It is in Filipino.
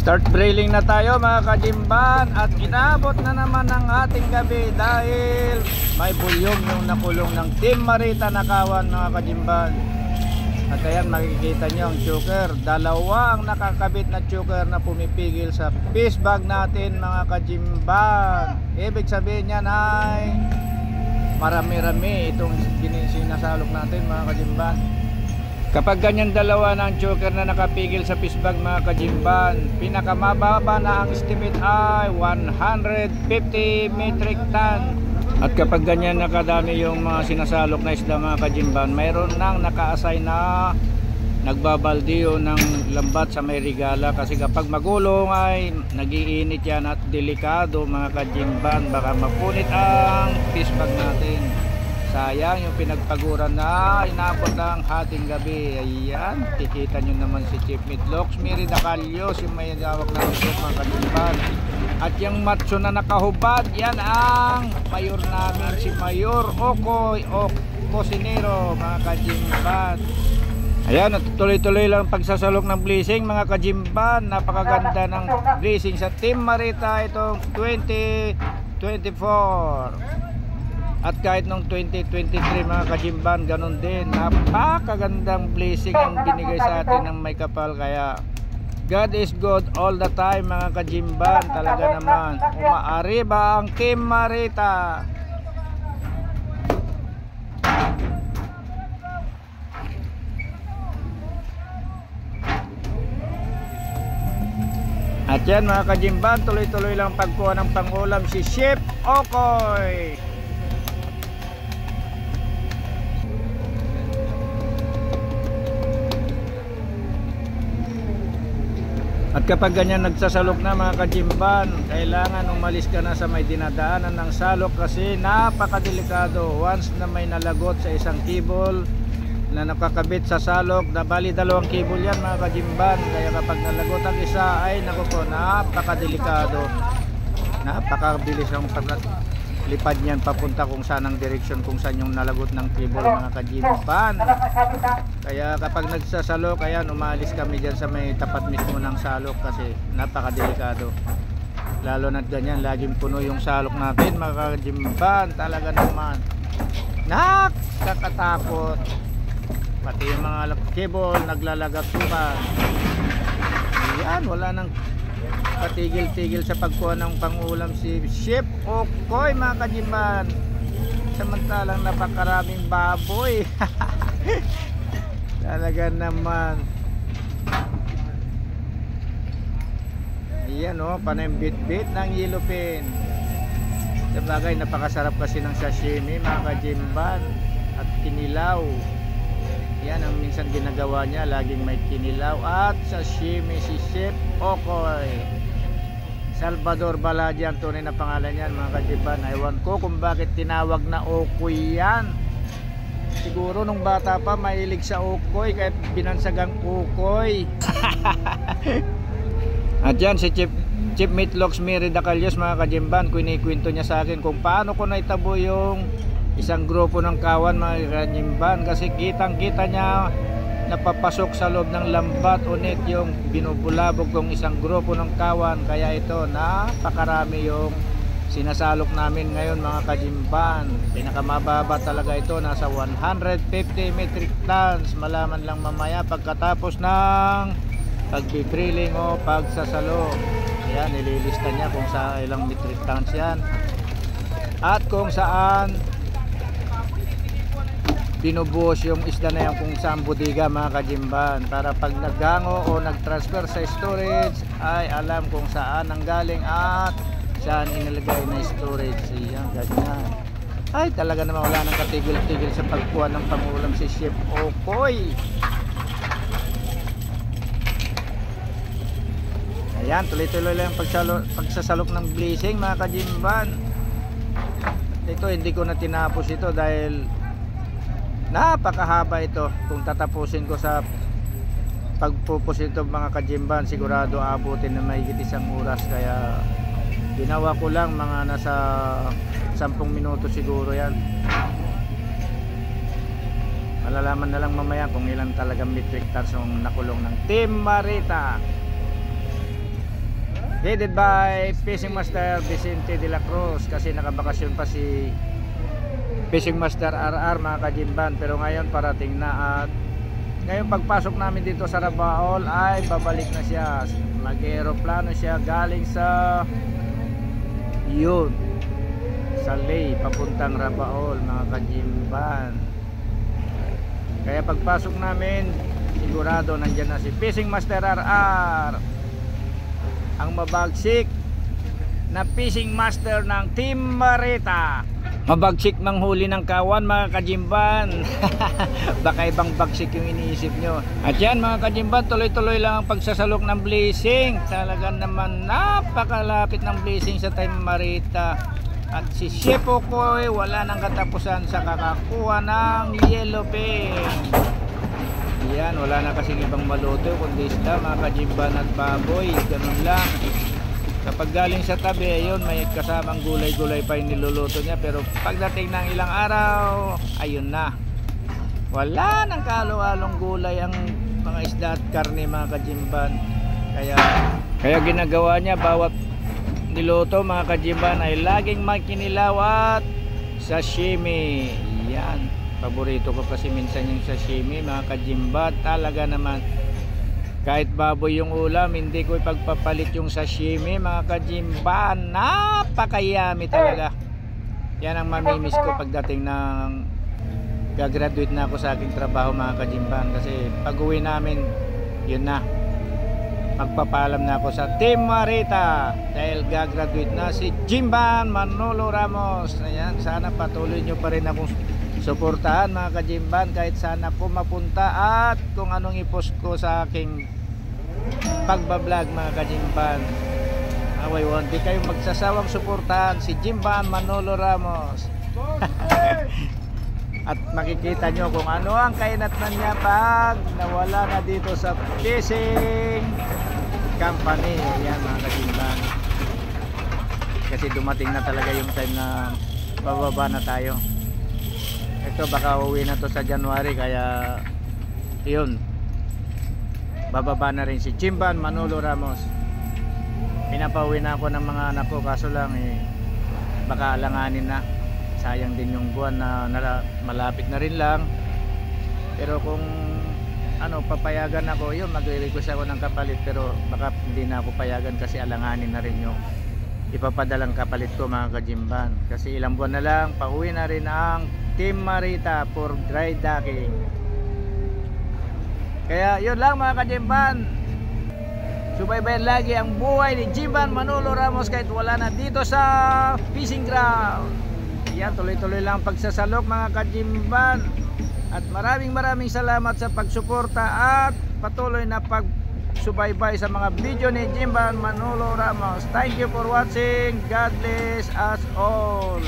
Start drilling na tayo mga kajimban, at inabot na naman ang ating gabi dahil may bulyong yung nakulong ng Team Marita Nakawan mga kajimban. At ayan, makikita nyo ang choker, dalawa ang nakakabit na choker na pumipigil sa fish bag natin mga kajimban. Ibig sabihin yan ay marami-rami itong sinasalok natin mga kajimban. Kapag ganyan dalawa ng choker na nakapigil sa fish bag mga kajimban, pinakamababa na ang estimate ay 150 metric ton. At kapag ganyan nakadami yung mga sinasalok na isda mga kajimban, mayroon nang naka-assign na nagbabaldiyo ng lambat sa may regala, kasi kapag magulong ay nagiinit yan at delikado mga kajimban, baka mapunit ang fish bag natin. Sayang yung pinagpaguran na inabot ng hating gabi. Ayan, kikita nyo naman si Chief Mitlox Mirida Calyos, yung may hawak na ito mga kajimban. At yung matso na nakahubad, yan ang mayor namin, si Mayor Okoy o Cosinero mga kajimban. Ayan, at tuloy-tuloy lang pagsasalok ng blessing mga kajimban. Napakaganda ng blessing sa Team Marita itong 2024. At kahit nung 2023 mga kajimban, ganun din, napakagandang blessing ang binigay sa atin ng may kapal. Kaya God is good all the time mga kajimban. Talaga naman umaariba ang Team Marita. At yan mga kajimban, tuloy-tuloy lang pagkuha ng pangulam si Chef Okoy. At kapag ganyan nagsasalok na mga kajimban, kailangan umalis ka na sa may dinadaanan ng salok, kasi napakadelikado. Once na may nalagot sa isang kibol na nakakabit sa salok, bali dalawang kibol yan mga kajimban, kaya kapag nalagot ang isa ay naku po, napakadelikado. Napakabilis ang lipad niyan papunta kung saan ang direksyon kung saan yung nalagot ng kibol mga kajimban. Kaya kapag nagsasalok, ayan, umalis kami dyan sa may tapat mismo ng salok, kasi napakadelikado. Lalo na't ganyan, laging puno yung salok natin mga kajimban. Talaga naman nakakatakot. Pati yung mga kibol naglalagatukan. Ayan, wala nang patigil-tigil sa pagkuha ng pangulam si Chef Okoy mga kajimban. Samantalang napakaraming baboy. Talaga naman. Ayan o, panay bit-bit ng yellowfin. Sabagay, napakasarap kasi ng sashimi mga kajimban at kinilaw. Yan ang minsan ginagawa niya, laging may kinilaw at sashimi si Chef Okoy. Salvador Baladi ang tunay na pangalan niyan mga kajimban. Ewan ko kung bakit tinawag na Okoy yan. Siguro nung bata pa mahilig sa Okoy, kaya binansagang Okoy. At yan si Chief Mitlox Mirida Calyos mga kajimban, kwento niya sa akin kung paano ko naitabo yung isang grupo ng kawan mga kajimban, kasi kitang kita niya napapasok sa loob ng lambat, ulit yung binubulabog kong isang grupo ng kawan. Kaya ito, napakarami yung sinasalok namin ngayon mga kajimban. Pinakamababa talaga ito, nasa 150 metric tons. Malaman lang mamaya pagkatapos ng pagbi-drilling o pagsasalok. Ayan, nililista niya kung sa ilang metric tons yan at kung saan binubuhos yung isda na yan, kung saan bodega mga kajimban, para pag naggango o nagtransfer sa storage ay alam kung saan ang galing at saan inilagay na storage. Yan, ganyan. Ay, talaga naman wala nang katigil-tigil sa pagkuha ng pangulam si Chef Okoy. Ayan, tuloy-tuloy lang pagsasalok ng blessing mga kajimban. Ito, hindi ko na tinapos ito dahil napakahaba ito. Kung tatapusin ko sa pagpupus ito mga kajimban, sigurado abutin na may isang oras. Kaya ginawa ko lang mga nasa 10 minuto siguro yan. Malalaman na lang mamaya kung ilan talagang metric tons yung nakulong ng Team Marita. Headed by Fishing Master Vicente de la Cruz, kasi nakabakasyon pa si Fishing Master RR mga kajimban, pero ngayon parating na. At ngayon pagpasok namin dito sa Rabaul ay babalik na siya, mag-aeroplano siya galing sa sa Ley papuntang Rabaul mga kajimban. Kaya pagpasok namin sigurado nandyan na si Fishing Master RR, ang mabagsik na fishing master ng Team Marita. Mabagsik manghuli ng kawan mga kajimban. Baka ibang bagsik yung iniisip nyo. At yan mga kajimban, tuloy-tuloy lang ang pagsasalok ng blessing. Talagang naman napakalapit ng blessing sa Team Marita. At si Chef Okoy wala nang katapusan sa kakakuha ng yellowfin. Yan, wala na kasing ibang maluto kundi isda mga kajimban at baboy. Ganun lang. Kapag galing sa tabi, ayun, may kasamang gulay-gulay pa yung niluluto niya. Pero pagdating ng ilang araw, ayun na, wala nang kahalo-halong gulay ang mga isda at karne mga kajimban. Kaya ginagawa niya, bawat niluto mga kajimban ay laging makinilaw at sashimi. Yan, paborito ko kasi minsan yung sashimi mga kajimban. Talaga naman, kahit baboy yung ulam, hindi ko ipagpapalit yung sashimi mga kajimban. Napakayami talaga. Yan ang mamimiss ko pagdating ng gagraduate na ako sa aking trabaho mga kajimban. Kasi pag uwi namin, yun na, magpapalam na ako sa Team Marita dahil gagraduate na si Jimban Manolo Ramos. Ayan, sana patuloy nyo pa rin akong suportahan mga kajimban kahit saan ako mapunta at kung anong ipost ko sa aking pagbablog mga kajimban. Away won, di kayo magsasawang suportahan si Jimban Manolo Ramos. At makikita nyo kung ano ang kainatnan niya pag nawala na dito sa fishing company. Ayan mga kajimban, kasi dumating na talaga yung time na bababa na tayo. Ito baka uwi na to sa January, kaya yun, bababa na rin si Jimban Manolo Ramos. Pinapauwi na ako ng mga anak ko, kaso lang baka alanganin na, sayang din yung buwan na malapit na rin lang. Pero kung papayagan ako, yun, magre-request ako ng kapalit, pero baka hindi na ako payagan kasi alanganin na rin yung ipapadalang kapalit ko mga kajimban. Kasi ilang buwan na lang, pauwi na rin ang Team Marita for dry docking. Kaya yun lang mga kajimban, subaybayan lagi ang buhay ni Jimban Manolo Ramos kahit wala na dito sa fishing ground. Yan, tuloy-tuloy lang pagsasalok mga kajimban. At maraming salamat sa pagsuporta at patuloy na pagsubaybay sa mga video ni Jimban Manolo Ramos. Thank you for watching. God bless us all.